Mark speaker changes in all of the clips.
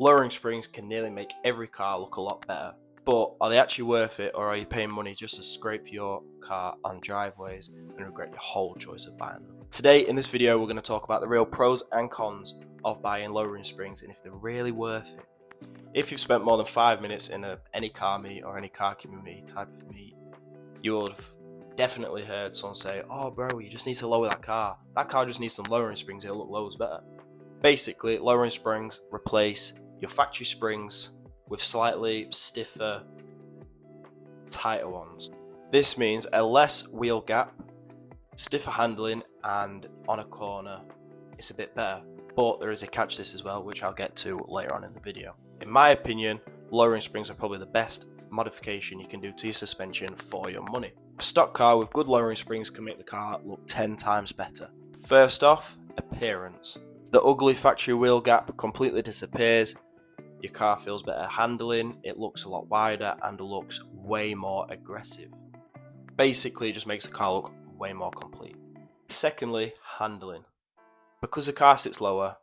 Speaker 1: Lowering springs can nearly make every car look a lot better, but are they actually worth it, or are you paying money just to scrape your car on driveways and regret your whole choice of buying them? Today in this video we're going to talk about the real pros and cons of buying lowering springs and if they're really worth it. If you've spent more than 5 minutes in any car meet or any car community type of meet, you would have definitely heard someone say, "Oh bro, you just need to lower that car just needs some lowering springs, it'll look loads better." Basically, lowering springs replace your factory springs with slightly stiffer, tighter ones. This means a less wheel gap, stiffer handling, and on a corner it's a bit better. But there is a catch to this as well, which I'll get to later on in the video. In my opinion, lowering springs are probably the best modification you can do to your suspension for your money. A stock car with good lowering springs can make the car look 10 times better. First off, appearance. The ugly factory wheel gap completely disappears, your car feels better handling, it looks a lot wider and looks way more aggressive. Basically, it just makes the car look way more complete. Secondly, handling. Because the car sits lower,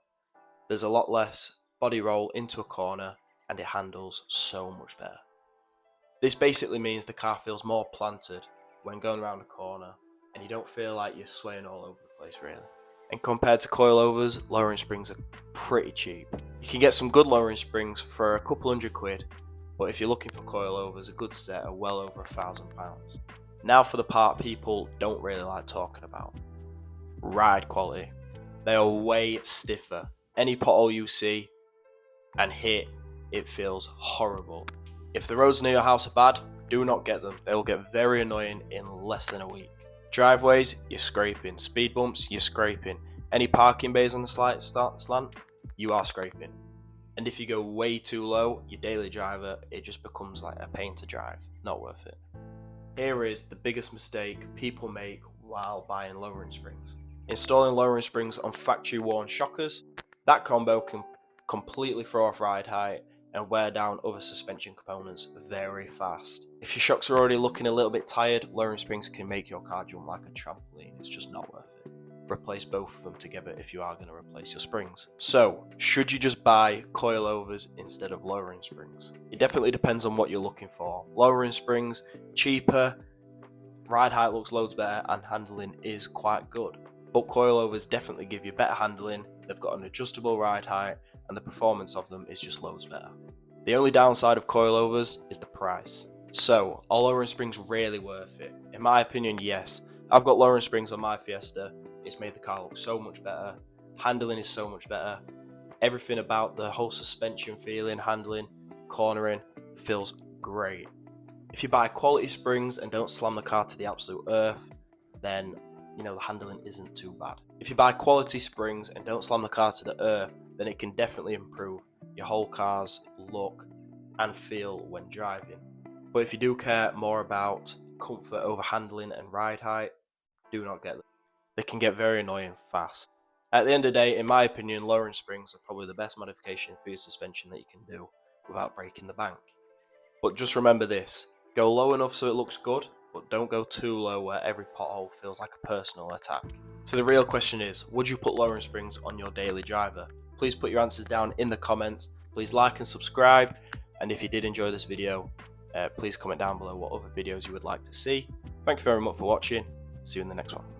Speaker 1: there's a lot less body roll into a corner and it handles so much better. This basically means the car feels more planted when going around a corner and you don't feel like you're swaying all over the place really. And compared to coilovers, lowering springs are pretty cheap. You can get some good lowering springs for a couple £100, but if you're looking for coilovers, a good set are well over £1,000. Now for the part people don't really like talking about. Ride quality. They are way stiffer. Any pothole you see and hit, it feels horrible. If the roads near your house are bad, do not get them. They will get very annoying in less than a week. Driveways, you're scraping. Speed bumps, you're scraping. Any parking bays on the slight slant, you are scraping. And if you go way too low, your daily driver, it just becomes like a pain to drive. Not worth it. Here is the biggest mistake people make while buying lowering springs. Installing lowering springs on factory worn shockers. That combo can completely throw off ride height and wear down other suspension components very fast. If your shocks are already looking a little bit tired, lowering springs can make your car jump like a trampoline. It's just not worth it. Replace both of them together if you are going to replace your springs. So, should you just buy coilovers instead of lowering springs? It definitely depends on what you're looking for. Lowering springs, cheaper, ride height looks loads better, and handling is quite good. But coilovers definitely give you better handling, they've got an adjustable ride height, and the performance of them is just loads better. The only downside of coilovers is the price. So, are lowering springs really worth it? In my opinion, yes. I've got lowering springs on my Fiesta, it's made the car look so much better, handling is so much better, everything about the whole suspension feeling, handling, cornering, feels great. If you buy quality springs and don't slam the car to the absolute earth, then the handling isn't too bad. If you buy quality springs and don't slam the car to the earth, then it can definitely improve your whole car's look and feel when driving. But if you do care more about comfort over handling and ride height, do not get them. They can get very annoying fast. At the end of the day, in my opinion, lowering springs are probably the best modification for your suspension that you can do without breaking the bank. But just remember this, go low enough so it looks good, but don't go too low where every pothole feels like a personal attack. So the real question is, would you put lowering springs on your daily driver? Please put your answers down in the comments. Please like and subscribe. And if you did enjoy this video, please comment down below what other videos you would like to see. Thank you very much for watching. See you in the next one.